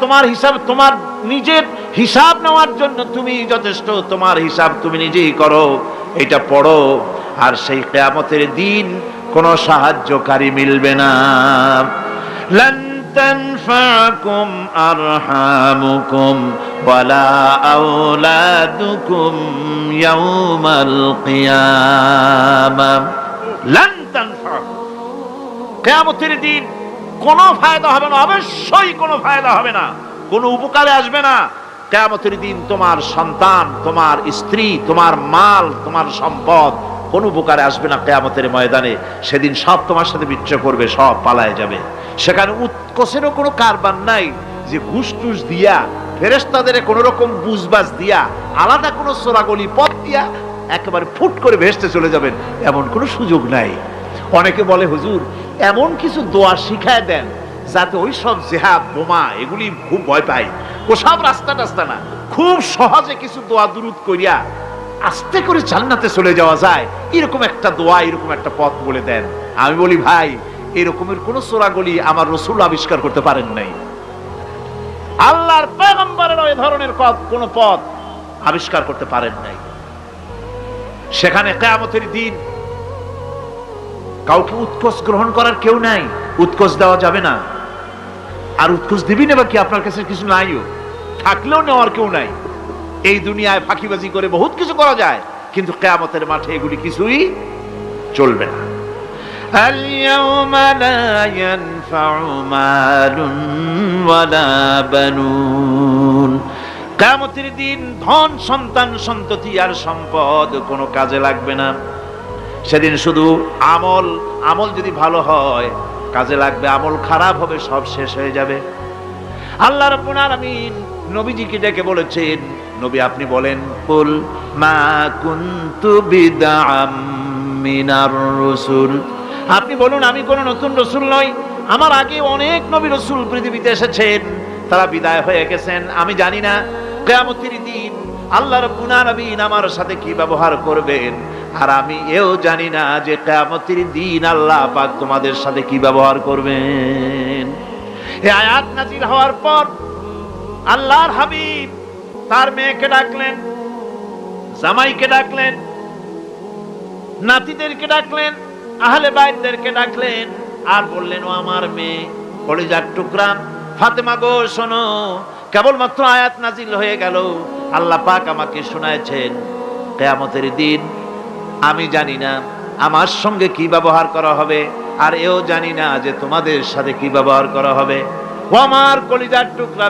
তোমার হিসাব, তোমার নিজের হিসাব নেওয়ার জন্য তুমি যথেষ্ট, তোমার হিসাব তুমি নিজেই করো, এটা পড়ো। আর সেই কিয়ামতের দিন কোনো সাহায্যকারী মিলবে না। লান তানফাকুম আরহামুকুম ওয়ালা আওলাদুকুম ইয়াউমাল কিয়ামা। লান তানফাকুম, কিয়ামতের দিন কোনো ফায়দা হবে না, অবশ্যই কোনো ফায়দা হবে না, কোনো উপকারে আসবে না। কিয়ামতের দিন তোমার সন্তান, তোমার স্ত্রী, তোমার মাল, তোমার সম্পদ কোনো উপকারে আসবে না। কিয়ামতের ময়দানে সেদিন সব তোমার সাথে বিচ্ছেদ করবে, সব পালায় যাবে। সেখানে উৎকোষেরও কোনো কারবার নাই যে ঘুষ টুস দিয়া, ফেরেশতাদের কোনো রকম বুঝবাজ দিয়া, আলাদা কোনো চোরাগলি পথ দিয়া একেবারে ফুট করে ভেস্তে চলে যাবেন, এমন কোনো সুযোগ নাই। অনেকে বলে হুজুর এমন কিছু দোয়া শিখায় দেন যাতে ওই সব জেহাদ বোমা এগুলি খুব ভয় পায়, ওসব রাস্তা টাস্তা না, খুব সহজে কিছু দোয়া দুরুদ করিয়া আস্তে করে জান্নাতে চলে যাওয়া যায়, এরকম একটা দোয়া, এরকম একটা পথ বলে দেন। আমি বলি ভাই, এরকমের কোন চোরাগলি আমার রাসূল আবিষ্কার করতে পারেন নাই, আল্লাহর পয়গম্বরের ওই ধরনের কোন পথ আবিষ্কার করতে পারেন নাই। সেখানে কিয়ামতের দিন কাউকে উৎকোষ গ্রহণ করার কেউ নাই, উৎকোষ দেওয়া যাবে না। আর উৎকোষ দিবি না বা কি, আপনার কাছে কিছু নাইও, থাকলেও নেওয়ার কেউ নাই। এই দুনিয়ায় ফাঁকিবাজি করে বহুত কিছু করা যায়, কিন্তু কিয়ামতের মাঠে এগুলি কিছুই চলবে না। আল-ইয়াওমা লা ইয়ানফা'ু মালুন ওয়ালা বানুন, কিয়ামতের দিন ধন, সন্তান, সন্ততি আর সম্পদ কোনো কাজে লাগবে না। সেদিন শুধু আমল, আমল যদি ভালো হয় কাজে লাগবে, আমল খারাপ হবে সব শেষ হয়ে যাবে। আল্লাহ রাব্বুল আলামিন নবীজিকে ডেকে বলেছেন, নবী আপনি বলেন, কুল মা কুনতু বিদআম মিনার রাসূল, আপনি বলুন আমি কোন নতুন রাসূল নই, আমার আগে অনেক নবী রাসূল পৃথিবীতে এসেছেন, তারা বিদায় হয়ে গেছেন। আমি জানি না কিয়ামতের দিন আল্লাহ রাব্বুল আলামিন আমার সাথে কি ব্যবহার করবেন, আর আমি এও জানি না যে কিয়ামতের দিন আল্লাহ পাক তোমাদের সাথে কি ব্যবহার করবেন। এই আয়াত নাযিল হওয়ার পর আল্লাহর হাবিব তার মেয়েকে ডাকলেন, জামাইকে ডাকলেন, নাতিদেরকে ডাকলেন, আহলে বাইতদেরকে ডাকলেন, আর বললেন, ও আমার মেয়ে, কলিজার টুকরা ফাতেমা গো শোনো, কেবলমাত্র আয়াত নাযিল হয়ে গেল, আল্লাহ পাক আমাকে শোনাচ্ছেন কিয়ামতের দিন আমি জানি না আমার সঙ্গে কি ব্যবহার করা হবে, আর এও জানি না যে তোমাদের সাথে কি ব্যবহার করা হবে। ও আমার কলিজার টুকরা